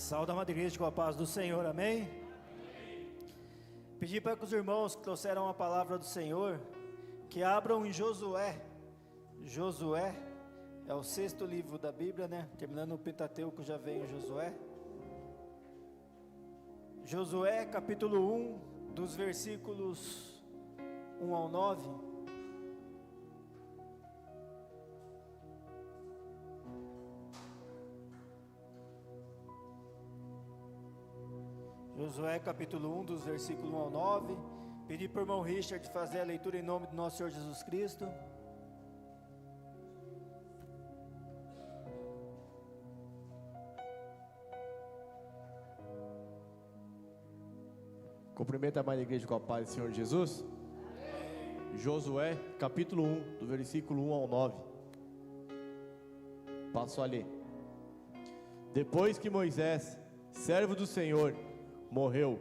Saúde, amada igreja, com a paz do Senhor, amém? Pedi para que os irmãos que trouxeram a palavra do Senhor, que abram em Josué. Josué é o 6º livro da Bíblia, né? Terminando o Pentateuco, já vem o Josué. Josué, capítulo 1, dos versículos 1 ao 9. Josué capítulo 1, dos versículos 1 ao 9. Pedi para o irmão Richard fazer a leitura em nome do nosso Senhor Jesus Cristo. Cumprimento a amada igreja com a paz do Senhor Jesus. Amém. Josué capítulo 1, do versículo 1 ao 9. Passo a ler. Depois que Moisés, servo do Senhor, morreu,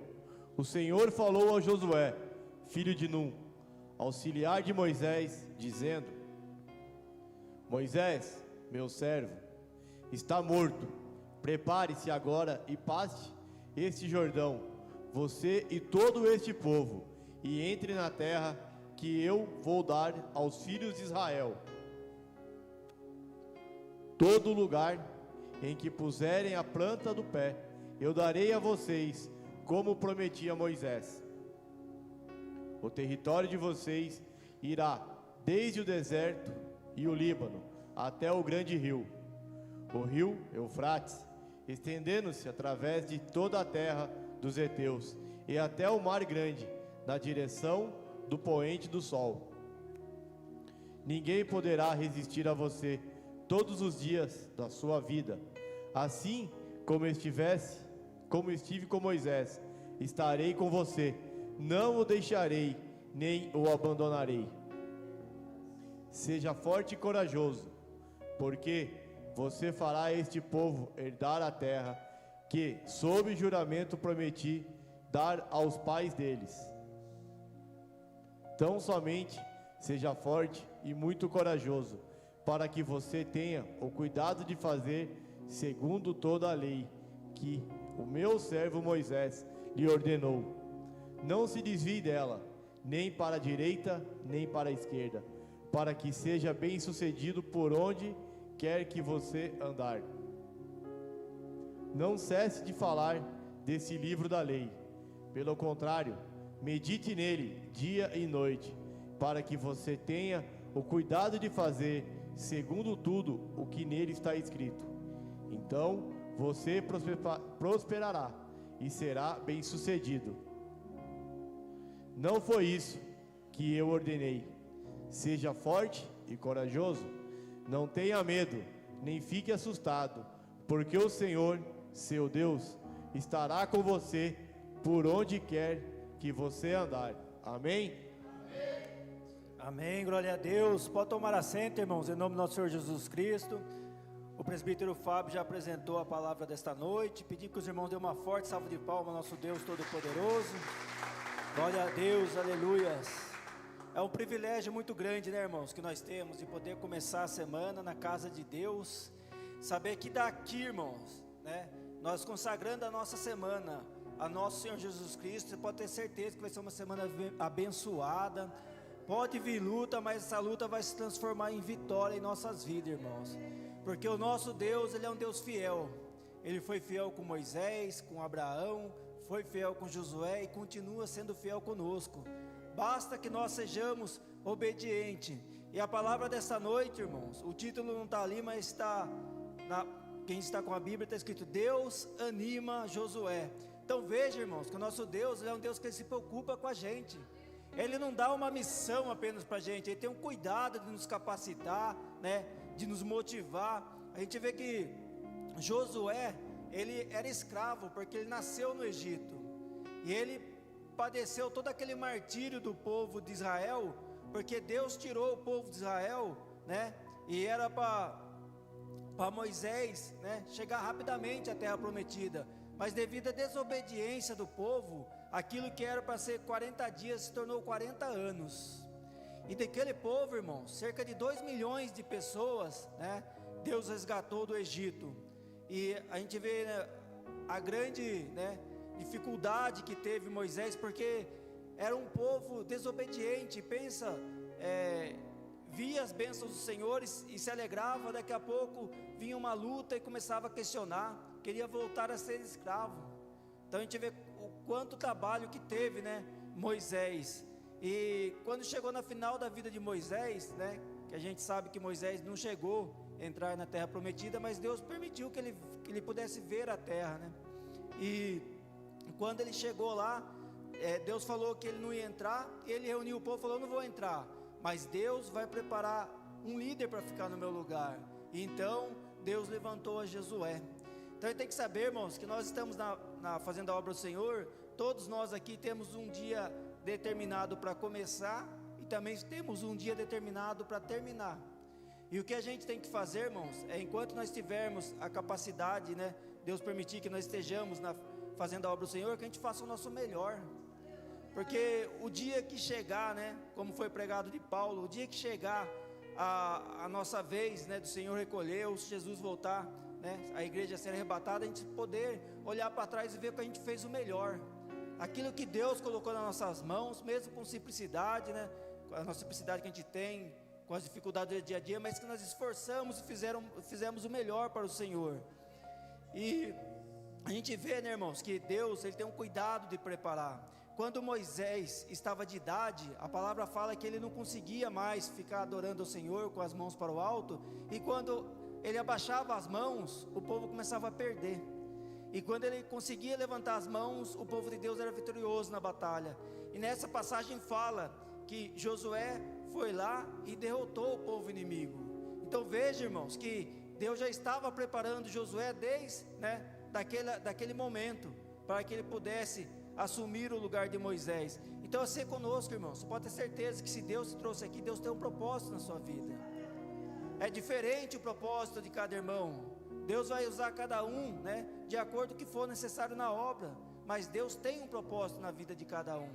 o Senhor falou a Josué, filho de Num, auxiliar de Moisés, dizendo: Moisés, meu servo, está morto. Prepare-se agora e passe este Jordão, você e todo este povo, e entre na terra que eu vou dar aos filhos de Israel. Todo lugar em que puserem a planta do pé, eu darei a vocês, como prometi a Moisés. O território de vocês irá desde o deserto e o Líbano até o grande rio, o rio Eufrates, estendendo-se através de toda a terra dos heteus e até o mar grande, na direção do poente do sol. Ninguém poderá resistir a você todos os dias da sua vida. Assim como estive com Moisés, estarei com você, não o deixarei, nem o abandonarei. Seja forte e corajoso, porque você fará a este povo herdar a terra que, sob juramento, prometi dar aos pais deles. Tão somente seja forte e muito corajoso, para que você tenha o cuidado de fazer segundo toda a lei que o meu servo Moisés lhe ordenou. Não se desvie dela, nem para a direita, nem para a esquerda, para que seja bem sucedido por onde quer que você andar. Não cesse de falar desse livro da lei. Pelo contrário, medite nele dia e noite, para que você tenha o cuidado de fazer segundo tudo o que nele está escrito. Então você prosperará e será bem-sucedido. Não foi isso que eu ordenei. Seja forte e corajoso. Não tenha medo, nem fique assustado, porque o Senhor, seu Deus, estará com você por onde quer que você andar. Amém? Amém, glória a Deus. Pode tomar assento, irmãos, em nome do nosso Senhor Jesus Cristo. O presbítero Fábio já apresentou a palavra desta noite. Pedi que os irmãos dêem uma forte salva de palmas ao nosso Deus Todo-Poderoso. Glória a Deus, aleluias. É um privilégio muito grande, né, irmãos, que nós temos de poder começar a semana na casa de Deus. Saber que daqui, irmãos, né, nós consagrando a nossa semana a nosso Senhor Jesus Cristo, você pode ter certeza que vai ser uma semana abençoada. Pode vir luta, mas essa luta vai se transformar em vitória em nossas vidas, irmãos. Porque o nosso Deus, Ele é um Deus fiel. Ele foi fiel com Moisés, com Abraão, foi fiel com Josué e continua sendo fiel conosco. Basta que nós sejamos obedientes. E a palavra dessa noite, irmãos, o título não está ali, mas está quem está com a Bíblia está escrito: Deus anima Josué. Então veja, irmãos, que o nosso Deus, Ele é um Deus que Ele se preocupa com a gente. Ele não dá uma missão apenas para a gente, Ele tem um cuidado de nos capacitar, né, de nos motivar. A gente vê que Josué, ele era escravo, porque ele nasceu no Egito, e ele padeceu todo aquele martírio do povo de Israel, porque Deus tirou o povo de Israel, né, e era para Moisés, né, chegar rapidamente à terra prometida, mas devido à desobediência do povo, aquilo que era para ser 40 dias se tornou 40 anos. E daquele povo, irmãos, cerca de 2 milhões de pessoas, né, Deus resgatou do Egito. E a gente vê, né, a grande, né, dificuldade que teve Moisés, porque era um povo desobediente. Pensa, via as bênçãos do Senhor e se alegrava. Daqui a pouco vinha uma luta e começava a questionar, queria voltar a ser escravo. Então a gente vê o quanto trabalho que teve, né, Moisés. E quando chegou na final da vida de Moisés, né, que a gente sabe que Moisés não chegou a entrar na terra prometida, mas Deus permitiu que ele pudesse ver a terra, né? E quando ele chegou lá, Deus falou que ele não ia entrar. Ele reuniu o povo e falou: não vou entrar, mas Deus vai preparar um líder para ficar no meu lugar. E então Deus levantou a Josué. Então a gente tem que saber, irmãos, que nós estamos fazendo a obra do Senhor. Todos nós aqui temos um dia determinado para começar, e também temos um dia determinado para terminar. E o que a gente tem que fazer, irmãos, enquanto nós tivermos a capacidade, né, Deus permitir que nós estejamos fazendo a obra do Senhor, que a gente faça o nosso melhor. Porque o dia que chegar, né, como foi pregado de Paulo, o dia que chegar a nossa vez, né, do Senhor recolher, ou se Jesus voltar, né, a igreja ser arrebatada, a gente poder olhar para trás e ver que a gente fez o melhor. Aquilo que Deus colocou nas nossas mãos, mesmo com simplicidade, né, com a nossa simplicidade que a gente tem, com as dificuldades do dia a dia, mas que nós esforçamos e fizemos o melhor para o Senhor. E a gente vê, né, irmãos, que Deus, Ele tem um cuidado de preparar. Quando Moisés estava de idade, a palavra fala que ele não conseguia mais ficar adorando o Senhor com as mãos para o alto, e quando ele abaixava as mãos, o povo começava a perder. E quando ele conseguia levantar as mãos, o povo de Deus era vitorioso na batalha. E nessa passagem fala que Josué foi lá e derrotou o povo inimigo. Então veja, irmãos, que Deus já estava preparando Josué desde, né, daquele momento, para que ele pudesse assumir o lugar de Moisés. Então é ser conosco, irmãos. Você pode ter certeza que se Deus te trouxe aqui, Deus tem um propósito na sua vida. É diferente o propósito de cada irmão. Deus vai usar cada um, né, de acordo com o que for necessário na obra, mas Deus tem um propósito na vida de cada um.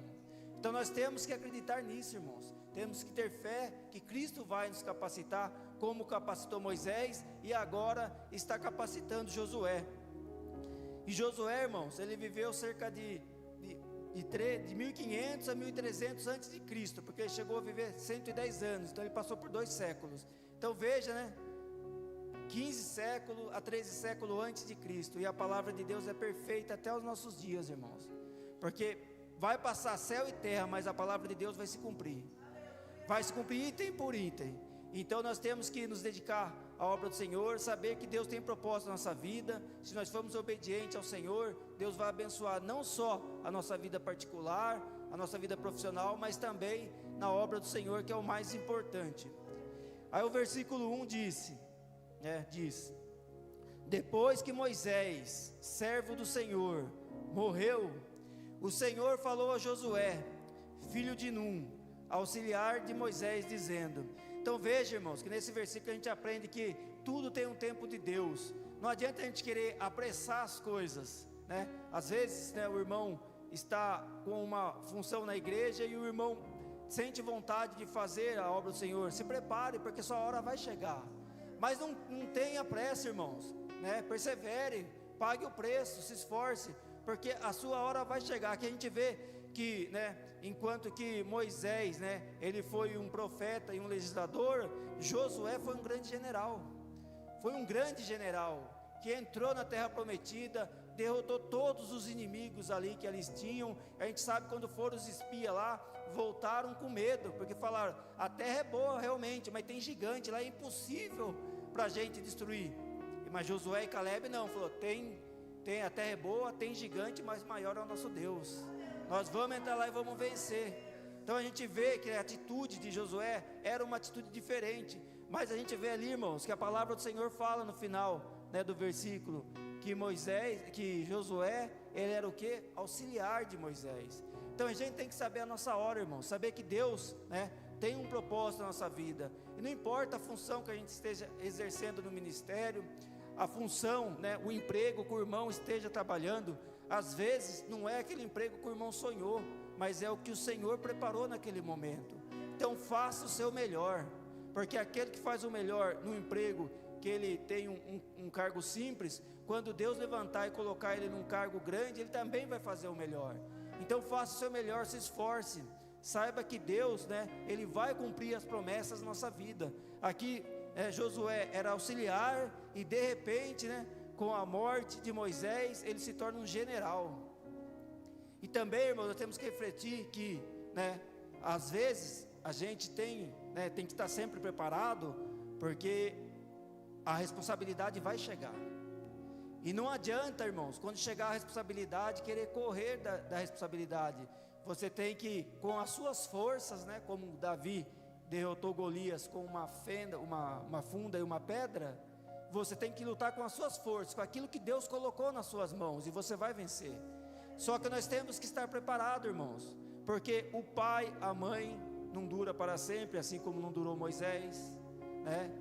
Então nós temos que acreditar nisso, irmãos. Temos que ter fé que Cristo vai nos capacitar, como capacitou Moisés e agora está capacitando Josué. E Josué, irmãos, ele viveu cerca de 1500 a 1300 antes de Cristo, porque ele chegou a viver 110 anos, então ele passou por 2 séculos. Então veja, né, 15 séculos a 13 séculos antes de Cristo, e a palavra de Deus é perfeita até os nossos dias, irmãos, porque vai passar céu e terra, mas a palavra de Deus vai se cumprir item por item. Então nós temos que nos dedicar à obra do Senhor, saber que Deus tem propósito na nossa vida. Se nós formos obedientes ao Senhor, Deus vai abençoar não só a nossa vida particular, a nossa vida profissional, mas também na obra do Senhor, que é o mais importante. Aí o versículo 1 diz: depois que Moisés, servo do Senhor, morreu, o Senhor falou a Josué, filho de Num, auxiliar de Moisés, dizendo. Então veja, irmãos, que nesse versículo a gente aprende que tudo tem um tempo de Deus. Não adianta a gente querer apressar as coisas, né? Às vezes, né, o irmão está com uma função na igreja e o irmão sente vontade de fazer a obra do Senhor. Se prepare, porque sua hora vai chegar. Mas não tenha pressa, irmãos, né? Persevere, pague o preço, se esforce, porque a sua hora vai chegar. Aqui a gente vê que, né, enquanto que Moisés, né, ele foi um profeta e um legislador, Josué foi um grande general. Foi um grande general que entrou na terra prometida, derrotou todos os inimigos ali que eles tinham. A gente sabe, quando foram os espias lá, voltaram com medo, porque falaram: a terra é boa realmente, mas tem gigante lá, é impossível para a gente destruir. Mas Josué e Caleb não, falou: a terra é boa, tem gigante, mas maior é o nosso Deus. Nós vamos entrar lá e vamos vencer. Então a gente vê que a atitude de Josué era uma atitude diferente. Mas a gente vê ali, irmãos, que a palavra do Senhor fala no final, né, do versículo, que Josué, ele era o quê? Auxiliar de Moisés. Então a gente tem que saber a nossa hora, irmãos. Saber que Deus, né, tem um propósito na nossa vida. E não importa a função que a gente esteja exercendo no ministério, a função, né, o emprego que o irmão esteja trabalhando. Às vezes não é aquele emprego que o irmão sonhou, mas é o que o Senhor preparou naquele momento. Então faça o seu melhor, porque aquele que faz o melhor no emprego, que ele tem um cargo simples, quando Deus levantar e colocar ele num cargo grande, ele também vai fazer o melhor. Então faça o seu melhor, se esforce, saiba que Deus, né, ele vai cumprir as promessas na nossa vida. Aqui Josué era auxiliar e de repente, né, com a morte de Moisés, ele se torna um general. E também, irmãos, nós temos que refletir que, né, às vezes a gente tem que estar sempre preparado, porque a responsabilidade vai chegar. E não adianta, irmãos, quando chegar a responsabilidade, querer correr da responsabilidade. Você tem que, com as suas forças, né, como Davi derrotou Golias com uma funda e uma pedra, você tem que lutar com as suas forças, com aquilo que Deus colocou nas suas mãos, e você vai vencer. Só que nós temos que estar preparados, irmãos, porque o pai, a mãe, não dura para sempre, assim como não durou Moisés, né?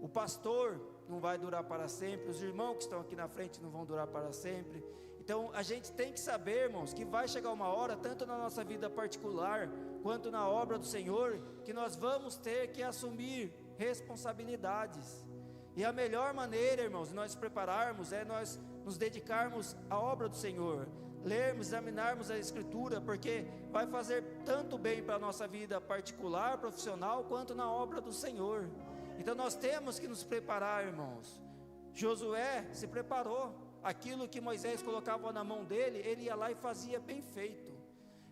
O pastor não vai durar para sempre, os irmãos que estão aqui na frente não vão durar para sempre. Então a gente tem que saber, irmãos, que vai chegar uma hora, tanto na nossa vida particular, quanto na obra do Senhor, que nós vamos ter que assumir responsabilidades. E a melhor maneira, irmãos, de nós prepararmos é nós nos dedicarmos à obra do Senhor, lermos, examinarmos a Escritura, porque vai fazer tanto bem para a nossa vida particular, profissional, quanto na obra do Senhor. Então nós temos que nos preparar, irmãos. Josué se preparou, aquilo que Moisés colocava na mão dele, ele ia lá e fazia bem feito.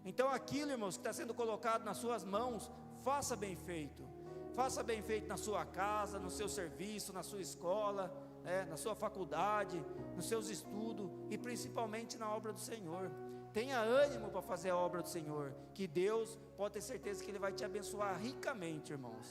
Então aquilo, irmãos, que está sendo colocado nas suas mãos, faça bem feito. Faça bem feito na sua casa, no seu serviço, na sua escola, na sua faculdade, nos seus estudos e principalmente na obra do Senhor. Tenha ânimo para fazer a obra do Senhor, que Deus pode ter certeza que Ele vai te abençoar ricamente, irmãos.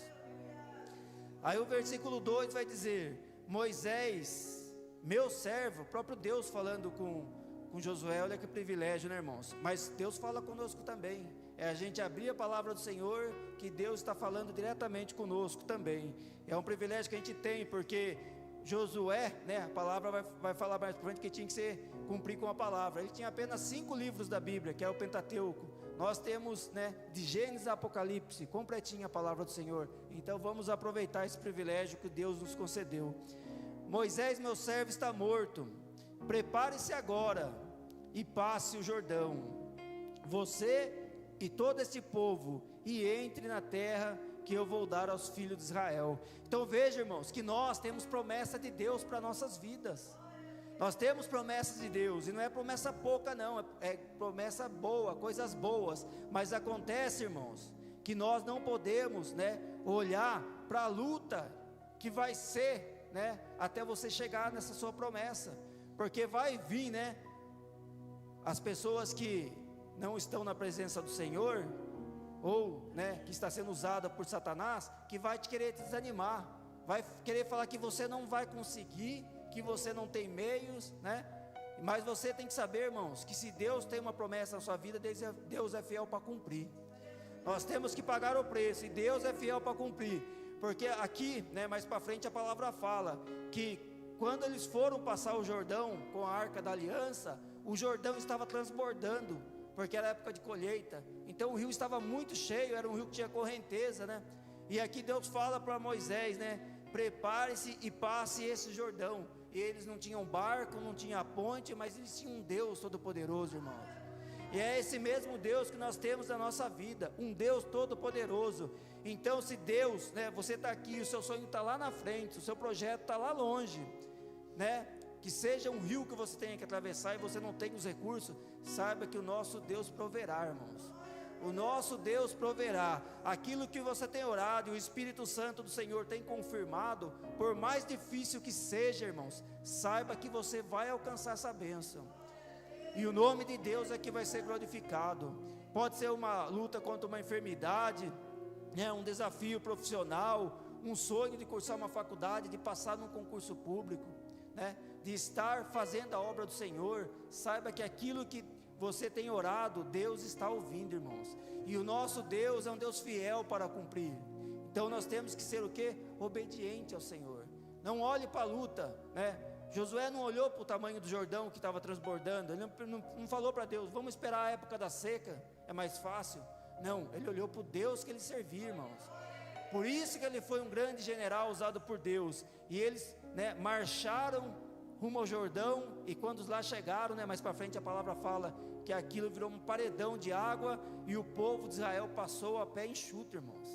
Aí o versículo 2 vai dizer: Moisés, meu servo, o próprio Deus falando com Josué. Olha que privilégio, né, irmãos? Mas Deus fala conosco também. É a gente abrir a palavra do Senhor, que Deus está falando diretamente conosco também. É um privilégio que a gente tem, porque Josué, né, a palavra vai falar mais para frente que tinha que cumprir com a palavra. Ele tinha apenas 5 livros da Bíblia, que é o Pentateuco. Nós temos, né, de Gênesis a Apocalipse, completinha a palavra do Senhor. Então vamos aproveitar esse privilégio que Deus nos concedeu. Moisés, meu servo, está morto. Prepare-se agora e passe o Jordão, você e todo este povo, e entre na terra que eu vou dar aos filhos de Israel. Então veja, irmãos, que nós temos promessa de Deus para nossas vidas. Nós temos promessas de Deus, e não é promessa pouca não, é promessa boa, coisas boas. Mas acontece, irmãos, que nós não podemos, né, olhar para a luta que vai ser, né, até você chegar nessa sua promessa. Porque vai vir, né, as pessoas que não estão na presença do Senhor, ou, né, que está sendo usada por Satanás, que vai te querer te desanimar, vai querer falar que você não vai conseguir, que você não tem meios, né? Mas você tem que saber, irmãos, que se Deus tem uma promessa na sua vida, Deus é fiel para cumprir. Nós temos que pagar o preço, e Deus é fiel para cumprir. Porque aqui, né, mais para frente a palavra fala que quando eles foram passar o Jordão com a Arca da Aliança, o Jordão estava transbordando, porque era época de colheita. Então o rio estava muito cheio, era um rio que tinha correnteza, né? E aqui Deus fala para Moisés, né, prepare-se e passe esse Jordão. E eles não tinham barco, não tinham ponte, mas eles tinham um Deus todo-poderoso, irmãos. E é esse mesmo Deus que nós temos na nossa vida, um Deus todo-poderoso. Então se Deus, né, você está aqui, o seu sonho está lá na frente, o seu projeto está lá longe, né, que seja um rio que você tenha que atravessar e você não tem os recursos, saiba que o nosso Deus proverá, irmãos. O nosso Deus proverá aquilo que você tem orado, e o Espírito Santo do Senhor tem confirmado. Por mais difícil que seja, irmãos, saiba que você vai alcançar essa bênção, e o nome de Deus é que vai ser glorificado. Pode ser uma luta contra uma enfermidade, né, um desafio profissional, um sonho de cursar uma faculdade, de passar num concurso público, né, de estar fazendo a obra do Senhor. Saiba que aquilo que você tem orado, Deus está ouvindo, irmãos. E o nosso Deus é um Deus fiel para cumprir. Então nós temos que ser o quê? Obediente ao Senhor. Não olhe para a luta, né? Josué não olhou para o tamanho do Jordão que estava transbordando. Ele não falou para Deus, vamos esperar a época da seca, é mais fácil. Não, ele olhou para o Deus que ele servia, irmãos. Por isso que ele foi um grande general usado por Deus. E eles, né, marcharam rumo ao Jordão, e quando lá chegaram, né, mais para frente a palavra fala que aquilo virou um paredão de água, e o povo de Israel passou a pé enxuto, irmãos.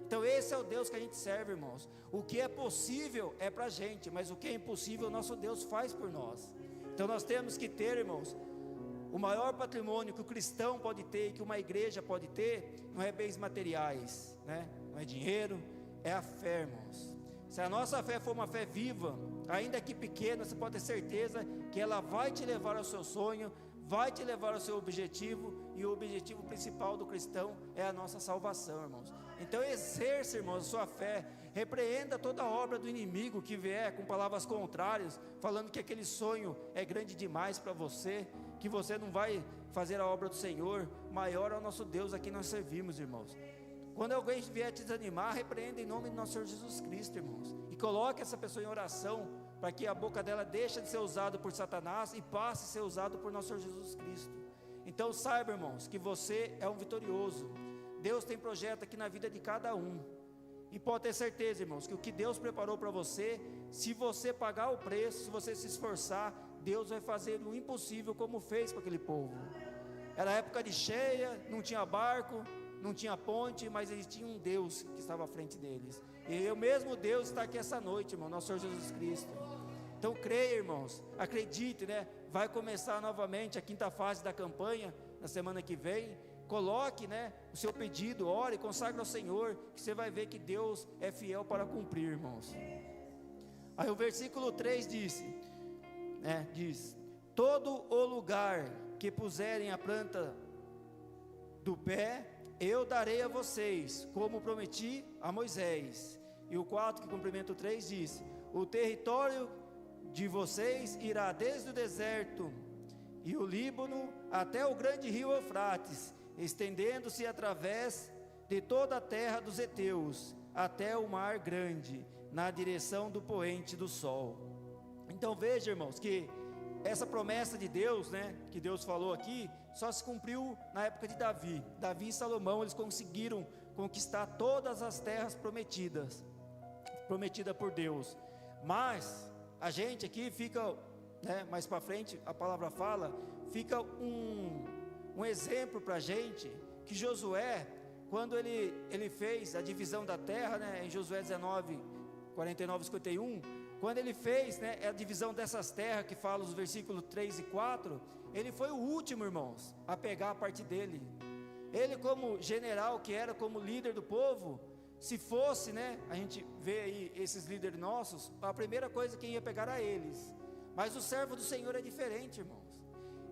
Então esse é o Deus que a gente serve, irmãos. O que é possível é para a gente, mas o que é impossível, nosso Deus faz por nós. Então nós temos que ter, irmãos, o maior patrimônio que o cristão pode ter, que uma igreja pode ter, não é bens materiais, né? Não é dinheiro, é a fé, irmãos. Se a nossa fé for uma fé viva, ainda que pequena, você pode ter certeza que ela vai te levar ao seu sonho, vai te levar ao seu objetivo, e o objetivo principal do cristão é a nossa salvação, irmãos. Então exerça, irmãos, a sua fé, repreenda toda a obra do inimigo que vier com palavras contrárias, falando que aquele sonho é grande demais para você, que você não vai fazer a obra do Senhor. Maior é o nosso Deus a quem nós servimos, irmãos. Quando alguém vier te desanimar, repreenda em nome do nosso Senhor Jesus Cristo, irmãos, e coloque essa pessoa em oração, para que a boca dela deixe de ser usada por Satanás e passe a ser usado por nosso Senhor Jesus Cristo. Então saiba, irmãos, que você é um vitorioso. Deus tem projeto aqui na vida de cada um, e pode ter certeza, irmãos, que o que Deus preparou para você, se você pagar o preço, se você se esforçar, Deus vai fazer o impossível, como fez com aquele povo. Era época de cheia, não tinha barco, não tinha ponte, mas eles tinham um Deus que estava à frente deles, e o mesmo Deus está aqui essa noite, irmão, nosso Senhor Jesus Cristo. Então creia, irmãos, acredite, né? Vai começar novamente a 5ª fase da campanha, na semana que vem. Coloque, né, o seu pedido, ore, consagre ao Senhor, que você vai ver que Deus é fiel para cumprir, irmãos. Aí o versículo 3 diz: todo o lugar que puserem a planta do pé, eu darei a vocês, como prometi a Moisés. E o 4, que complementa o 3, diz: o território de vocês irá desde o deserto e o Líbano até o grande rio Eufrates, estendendo-se através de toda a terra dos heteus, até o mar grande, na direção do poente do sol. Então veja, irmãos, que essa promessa de Deus, né, que Deus falou aqui, só se cumpriu na época de Davi. Davi e Salomão, eles conseguiram conquistar todas as terras prometidas por Deus. Mas a gente aqui fica, né, mais para frente a palavra fala, fica um exemplo para a gente, que Josué, quando ele fez a divisão da terra, né, em Josué 19, 49 e 51, quando ele fez, né, a divisão dessas terras, que fala os versículos 3 e 4, ele foi o último, irmãos, a pegar a parte dele. Ele, como general que era, como líder do povo, se fosse, né, a gente vê aí esses líderes nossos, a primeira coisa que ia pegar era eles. Mas o servo do Senhor é diferente, irmãos.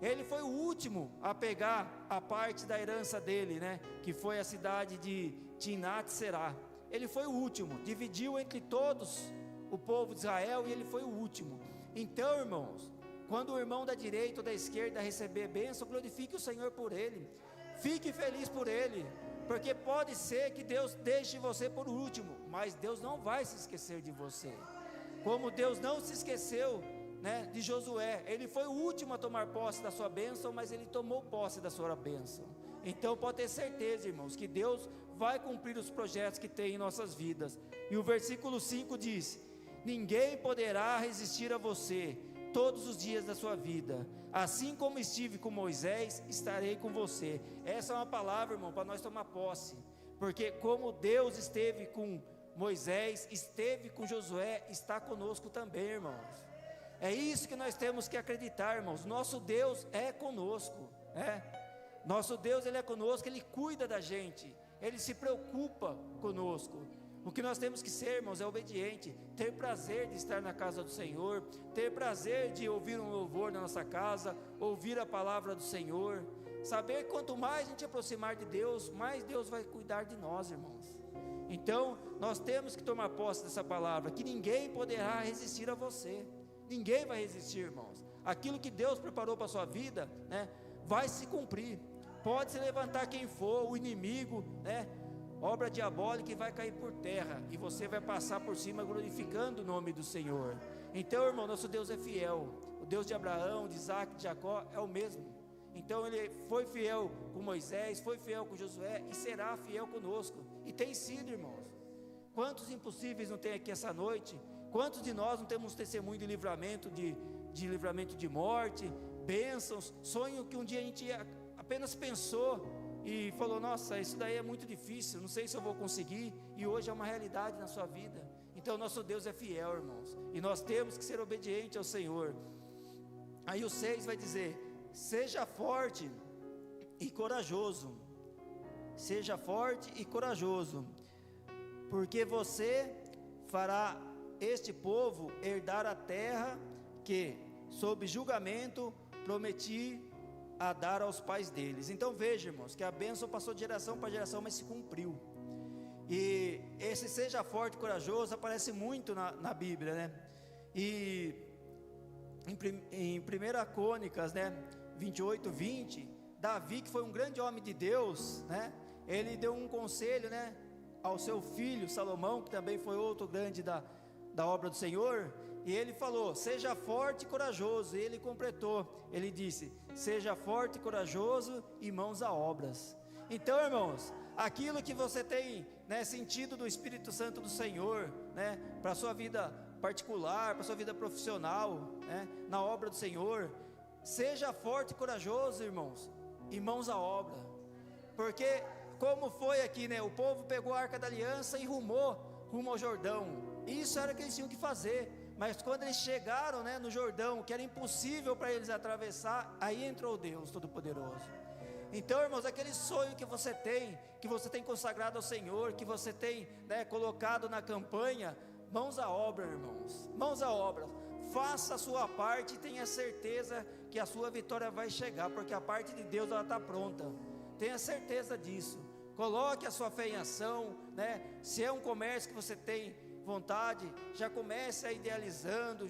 Ele foi o último a pegar a parte da herança dele, né, que foi a cidade de Timnat-Será. Ele foi o último, dividiu entre todos o povo de Israel, e ele foi o último. Então, irmãos, quando o irmão da direita ou da esquerda receber bênção, glorifique o Senhor por ele, fique feliz por ele, porque pode ser que Deus deixe você por último, mas Deus não vai se esquecer de você, como Deus não se esqueceu, né, de Josué. Ele foi o último a tomar posse da sua bênção, mas ele tomou posse da sua bênção. Então pode ter certeza, irmãos, que Deus vai cumprir os projetos que tem em nossas vidas. E o versículo 5 diz: ninguém poderá resistir a você todos os dias da sua vida. Assim como estive com Moisés, estarei com você. Essa é uma palavra, irmão, para nós tomar posse, porque como Deus esteve com Moisés, esteve com Josué, está conosco também, irmãos. É isso que nós temos que acreditar, irmãos. Nosso Deus é conosco, né? Nosso Deus, Ele é conosco, Ele cuida da gente, Ele se preocupa conosco. O que nós temos que ser, irmãos, é obediente, ter prazer de estar na casa do Senhor, ter prazer de ouvir um louvor na nossa casa, ouvir a palavra do Senhor, saber que quanto mais a gente aproximar de Deus, mais Deus vai cuidar de nós, irmãos. Então, nós temos que tomar posse dessa palavra, que ninguém poderá resistir a você, ninguém vai resistir, irmãos. Aquilo que Deus preparou para a sua vida, né, vai se cumprir. Pode se levantar quem for, o inimigo, né, obra diabólica, e vai cair por terra, e você vai passar por cima glorificando o nome do Senhor. Então, irmão, nosso Deus é fiel. O Deus de Abraão, de Isaac, de Jacó é o mesmo. Então Ele foi fiel com Moisés, foi fiel com Josué, e será fiel conosco, e tem sido, irmãos. Quantos impossíveis não tem aqui essa noite? Quantos de nós não temos testemunho de livramento, de livramento de morte, bênçãos, sonho que um dia a gente apenas pensou e falou, nossa, isso daí é muito difícil, não sei se eu vou conseguir, e hoje é uma realidade na sua vida. Então nosso Deus é fiel, irmãos, e nós temos que ser obedientes ao Senhor. Aí o 6 vai dizer, seja forte e corajoso, seja forte e corajoso, porque você fará este povo herdar a terra que, sob julgamento, prometi a dar aos pais deles. Então veja, irmãos, que a bênção passou de geração para geração, mas se cumpriu. E esse seja forte e corajoso aparece muito na Bíblia, né? E em 1 Crônicas, né, 28:20, Davi, que foi um grande homem de Deus, né? Ele deu um conselho, né, ao seu filho Salomão, que também foi outro grande da obra do Senhor, e ele falou, seja forte e corajoso, e ele completou, ele disse, seja forte e corajoso e mãos a obras. Então, irmãos, aquilo que você tem, né, sentido do Espírito Santo do Senhor, né, para a sua vida particular, para a sua vida profissional, né, na obra do Senhor, seja forte e corajoso, irmãos, e mãos à obra, porque como foi aqui, né, o povo pegou a Arca da Aliança e rumo ao Jordão, isso era o que eles tinham que fazer, mas quando eles chegaram, né, no Jordão, que era impossível para eles atravessar, aí entrou Deus Todo-Poderoso. Então, irmãos, aquele sonho que você tem consagrado ao Senhor, que você tem, né, colocado na campanha, mãos à obra, irmãos, mãos à obra, faça a sua parte e tenha certeza que a sua vitória vai chegar, porque a parte de Deus ela está pronta, tenha certeza disso, coloque a sua fé em ação, né? Se é um comércio que você tem vontade, já comece a idealizando,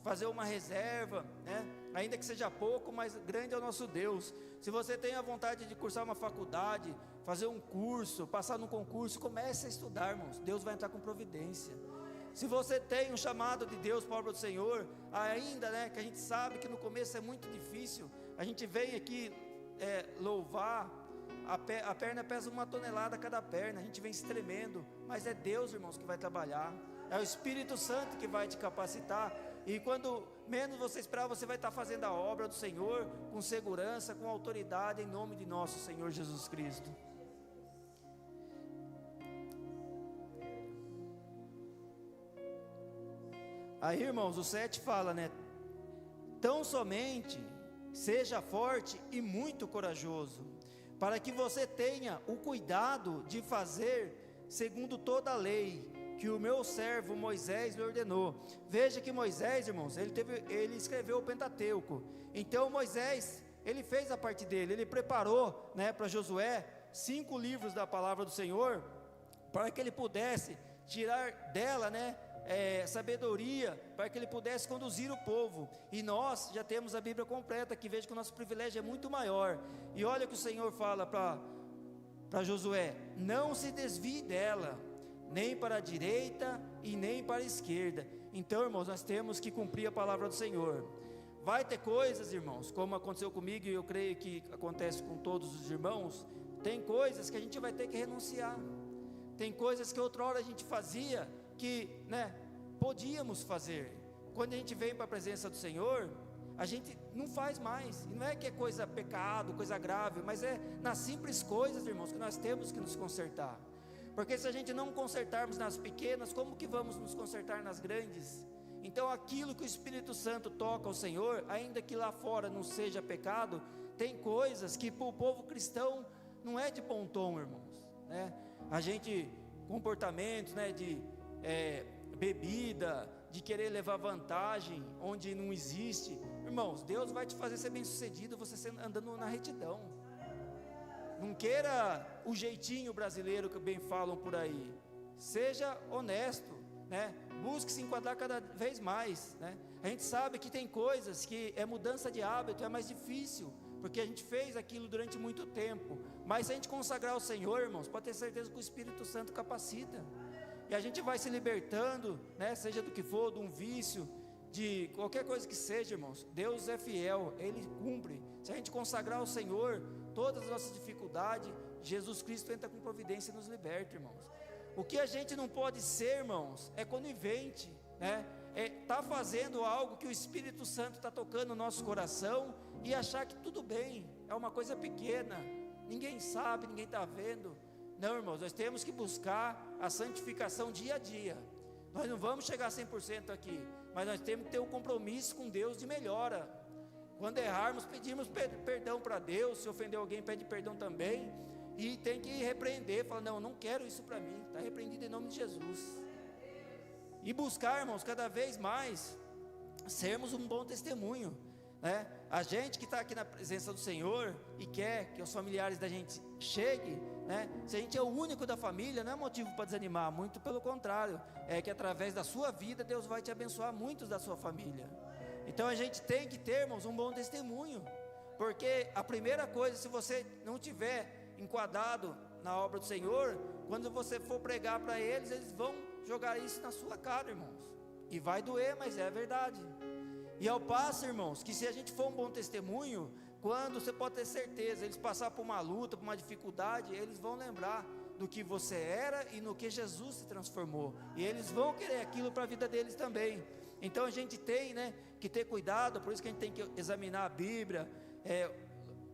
fazer uma reserva, né? Ainda que seja pouco, mas grande é o nosso Deus. Se você tem a vontade de cursar uma faculdade, fazer um curso, passar num concurso, comece a estudar, irmãos, Deus vai entrar com providência. Se você tem um chamado de Deus para a obra do Senhor, ainda, né, que a gente sabe que no começo é muito difícil, a gente vem aqui louvar, a perna pesa 1 tonelada cada perna, a gente vem se tremendo, mas é Deus, irmãos, que vai trabalhar, é o Espírito Santo que vai te capacitar, e quando menos você esperar, você vai estar fazendo a obra do Senhor, com segurança, com autoridade, em nome de nosso Senhor Jesus Cristo. Aí, irmãos, o 7 fala, né, tão somente seja forte e muito corajoso, para que você tenha o cuidado de fazer segundo toda a lei que o meu servo Moisés lhe ordenou. Veja que Moisés, irmãos, ele escreveu o Pentateuco. Então Moisés, ele fez a parte dele, ele preparou, né, para Josué 5 livros da palavra do Senhor, para que ele pudesse tirar dela, né, sabedoria, para que ele pudesse conduzir o povo. E nós já temos a Bíblia completa, que veja que o nosso privilégio é muito maior. E olha o que o Senhor fala para Josué: não se desvie dela, nem para a direita e nem para a esquerda. Então, irmãos, nós temos que cumprir a palavra do Senhor. Vai ter coisas, irmãos, como aconteceu comigo, e eu creio que acontece com todos os irmãos, tem coisas que a gente vai ter que renunciar, tem coisas que outra hora a gente fazia, que, né, podíamos fazer. Quando a gente vem para a presença do Senhor, a gente não faz mais, e não é que é coisa pecado, coisa grave, mas é nas simples coisas, irmãos, que nós temos que nos consertar, porque se a gente não consertarmos nas pequenas, como que vamos nos consertar nas grandes? Então aquilo que o Espírito Santo toca ao Senhor, ainda que lá fora não seja pecado, tem coisas que para o povo cristão não é de bom tom, irmãos, né? A gente, comportamentos, né, de bebida, de querer levar vantagem onde não existe, irmãos, Deus vai te fazer ser bem sucedido, você andando na retidão. Não queira o jeitinho brasileiro que bem falam por aí, seja honesto, né? Busque se enquadrar cada vez mais, né? A gente sabe que tem coisas que é mudança de hábito, é mais difícil, porque a gente fez aquilo durante muito tempo, mas se a gente consagrar ao Senhor, irmãos, pode ter certeza que o Espírito Santo capacita, e a gente vai se libertando, né? Seja do que for, de um vício, de qualquer coisa que seja, irmãos, Deus é fiel, Ele cumpre. Se a gente consagrar ao Senhor todas as nossas dificuldades, Jesus Cristo entra com providência e nos liberta, irmãos. O que a gente não pode ser, irmãos, é conivente, né? Tá fazendo algo que o Espírito Santo está tocando no nosso coração e achar que tudo bem, é uma coisa pequena, ninguém sabe, ninguém está vendo. Não, irmãos, nós temos que buscar a santificação dia a dia. Nós não vamos chegar a 100% aqui, mas nós temos que ter um compromisso com Deus de melhora. Quando errarmos, pedimos perdão para Deus. Se ofender alguém, pede perdão também. E tem que repreender, falar, não quero isso para mim, está repreendido em nome de Jesus. E buscar, irmãos, cada vez mais sermos um bom testemunho, né? A gente que está aqui na presença do Senhor e quer que os familiares da gente cheguem, né? Se a gente é o único da família, não é motivo para desanimar, muito pelo contrário, é que através da sua vida Deus vai te abençoar muitos da sua família. Então a gente tem que ter, irmãos, um bom testemunho, porque a primeira coisa, se você não tiver enquadrado na obra do Senhor, quando você for pregar para eles, eles vão jogar isso na sua cara, irmãos, e vai doer, mas é a verdade. E ao passo, irmãos, que se a gente for um bom testemunho, quando você pode ter certeza, eles passar por uma luta, por uma dificuldade, eles vão lembrar do que você era e no que Jesus se transformou, e eles vão querer aquilo para a vida deles também. Então a gente tem, né, que ter cuidado, por isso que a gente tem que examinar a Bíblia,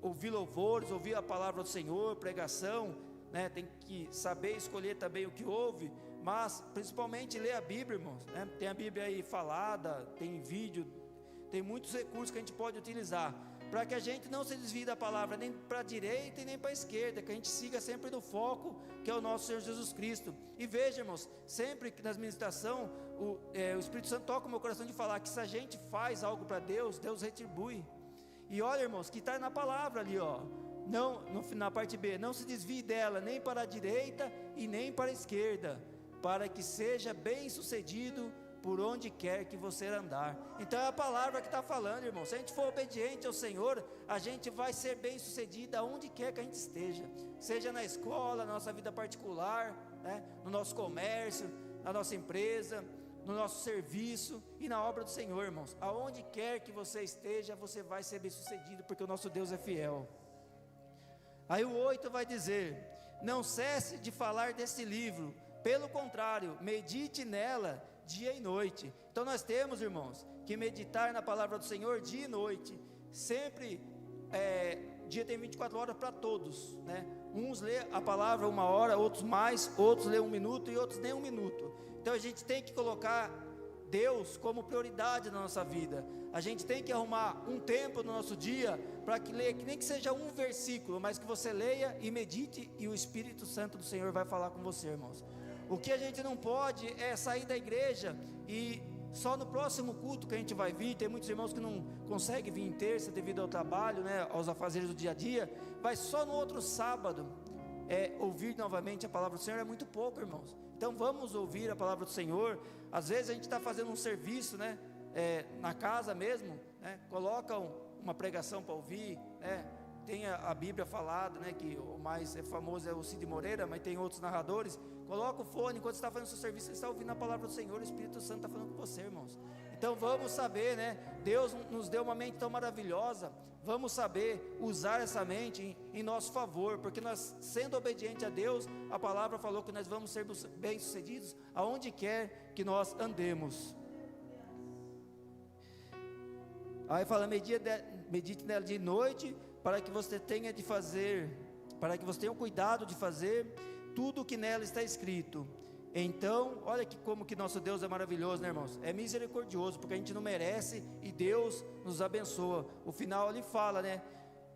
ouvir louvores, ouvir a palavra do Senhor, pregação, né, tem que saber escolher também o que ouve, mas principalmente ler a Bíblia, irmãos, né? Tem a Bíblia aí falada, tem vídeo, tem muitos recursos que a gente pode utilizar, para que a gente não se desvie da palavra nem para a direita e nem para a esquerda, que a gente siga sempre no foco, que é o nosso Senhor Jesus Cristo. E veja, irmãos, sempre que nas ministrações o Espírito Santo toca o meu coração de falar que se a gente faz algo para Deus, Deus retribui. E olha, irmãos, que está na palavra ali, ó, não, na parte B, não se desvie dela nem para a direita e nem para a esquerda, para que seja bem sucedido por onde quer que você andar. Então é a palavra que está falando, irmão. Se a gente for obediente ao Senhor, a gente vai ser bem sucedido aonde quer que a gente esteja, seja na escola, na nossa vida particular, né? No nosso comércio, na nossa empresa, no nosso serviço e na obra do Senhor, irmãos. Aonde quer que você esteja, você vai ser bem sucedido, porque o nosso Deus é fiel. Aí o 8 vai dizer: não cesse de falar desse livro, pelo contrário, medite nela dia e noite. Então nós temos, irmãos, que meditar na palavra do Senhor dia e noite. Sempre, dia tem 24 horas para todos, né? Uns lê a palavra 1 hora, outros mais, outros lê 1 minuto e outros nem 1 minuto. Então a gente tem que colocar Deus como prioridade na nossa vida. A gente tem que arrumar um tempo no nosso dia para que leia, que nem que seja um versículo, mas que você leia e medite, e o Espírito Santo do Senhor vai falar com você, irmãos. O que a gente não pode é sair da igreja e só no próximo culto que a gente vai vir. Tem muitos irmãos que não conseguem vir em terça devido ao trabalho, né, aos afazeres do dia a dia, vai só no outro sábado. Ouvir novamente a palavra do Senhor é muito pouco, irmãos. Então vamos ouvir a palavra do Senhor. Às vezes a gente está fazendo um serviço, né, na casa mesmo, né, colocam uma pregação para ouvir, né, tem a Bíblia falada, né, que o mais famoso é o Cid Moreira, mas tem outros narradores. Coloca o fone, enquanto você está fazendo o seu serviço, você está ouvindo a palavra do Senhor, o Espírito Santo está falando com você, irmãos. Então vamos saber, né, Deus nos deu uma mente tão maravilhosa, vamos saber usar essa mente em nosso favor, porque nós, sendo obedientes a Deus, a palavra falou que nós vamos ser bem-sucedidos aonde quer que nós andemos. Aí fala, medite nela de noite, para que você tenha de fazer, para que você tenha o cuidado de fazer tudo o que nela está escrito. Então, olha como que nosso Deus é maravilhoso, né, irmãos? É misericordioso, porque a gente não merece e Deus nos abençoa. O final ele fala, né?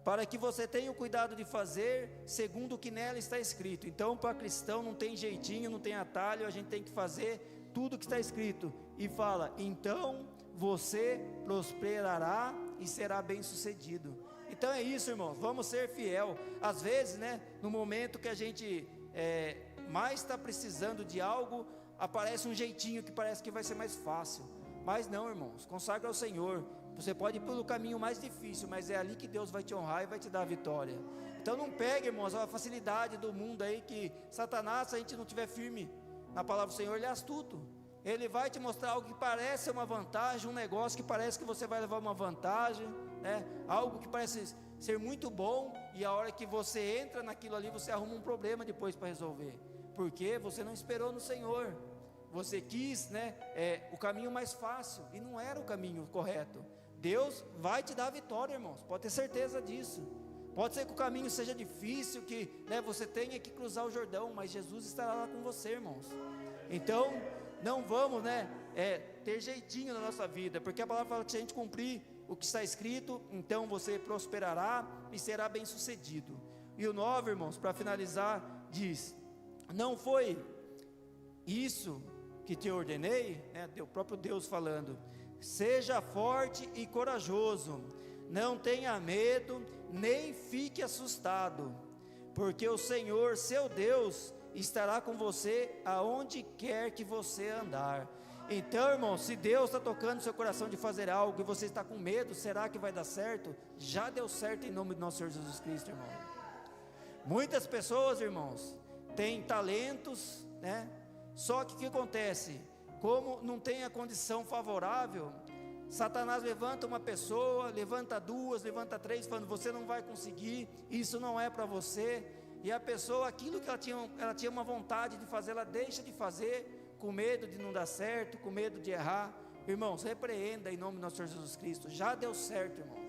Para que você tenha o cuidado de fazer segundo o que nela está escrito. Então, para cristão não tem jeitinho, não tem atalho, a gente tem que fazer tudo o que está escrito. E fala, então você prosperará e será bem sucedido. Então é isso, irmãos, vamos ser fiel. Às vezes, né, no momento que a gente mais está precisando de algo, aparece um jeitinho que parece que vai ser mais fácil. Mas não, irmãos, consagra ao Senhor. Você pode ir pelo caminho mais difícil, mas é ali que Deus vai te honrar e vai te dar a vitória. Então não pegue, irmãos, a facilidade do mundo aí, que Satanás, se a gente não estiver firme na palavra do Senhor, ele é astuto. Ele vai te mostrar algo que parece uma vantagem, um negócio que parece que você vai levar uma vantagem, né? Algo que parece ser muito bom, e a hora que você entra naquilo ali, você arruma um problema depois para resolver. porque você não esperou no Senhor, você quis, né, o caminho mais fácil, e não era o caminho correto. Deus vai te dar a vitória, irmãos, pode ter certeza disso. Pode ser que o caminho seja difícil, que, né, você tenha que cruzar o Jordão, mas Jesus estará lá com você, irmãos. Então, não vamos, né, ter jeitinho na nossa vida, porque a palavra fala que se a gente cumprir o que está escrito, então você prosperará e será bem sucedido. E o 9, irmãos, para finalizar, diz: não foi isso que te ordenei, né, o próprio Deus falando, seja forte e corajoso, não tenha medo, nem fique assustado, porque o Senhor, seu Deus, estará com você aonde quer que você andar. Então, irmão, se Deus está tocando no seu coração de fazer algo e você está com medo, será que vai dar certo? Já deu certo em nome do nosso Senhor Jesus Cristo, irmão. Muitas pessoas, irmãos, têm talentos, né? Só que o que acontece? Como não tem a condição favorável, Satanás levanta uma pessoa, levanta duas, levanta três, falando: você não vai conseguir, isso não é para você. E a pessoa, aquilo que ela tinha uma vontade de fazer, ela deixa de fazer, com medo de não dar certo, com medo de errar. Irmãos, repreenda em nome do nosso Senhor Jesus Cristo. Já deu certo, irmãos.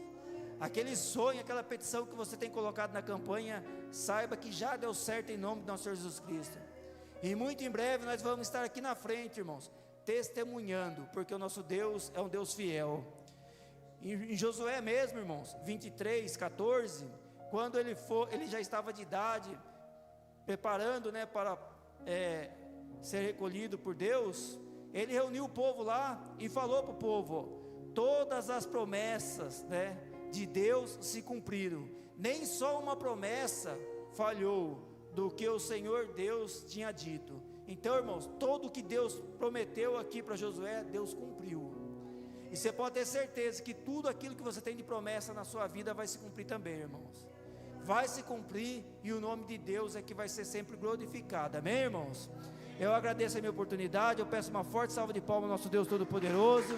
Aquele sonho, aquela petição que você tem colocado na campanha, saiba que já deu certo em nome do nosso Senhor Jesus Cristo. E muito em breve nós vamos estar aqui na frente, irmãos, testemunhando, porque o nosso Deus é um Deus fiel. Em Josué mesmo, irmãos, 23:14, quando ele já estava de idade, preparando, né, para ser recolhido por Deus, ele reuniu o povo lá e falou para o povo: todas as promessas, né, de Deus se cumpriram, nem só uma promessa falhou do que o Senhor Deus tinha dito. Então, irmãos, tudo que Deus prometeu aqui para Josué, Deus cumpriu. E você pode ter certeza que tudo aquilo que você tem de promessa na sua vida vai se cumprir também, irmãos. Vai se cumprir, e o nome de Deus é que vai ser sempre glorificado, amém, irmãos? Eu agradeço a minha oportunidade, eu peço uma forte salva de palmas ao nosso Deus Todo-Poderoso.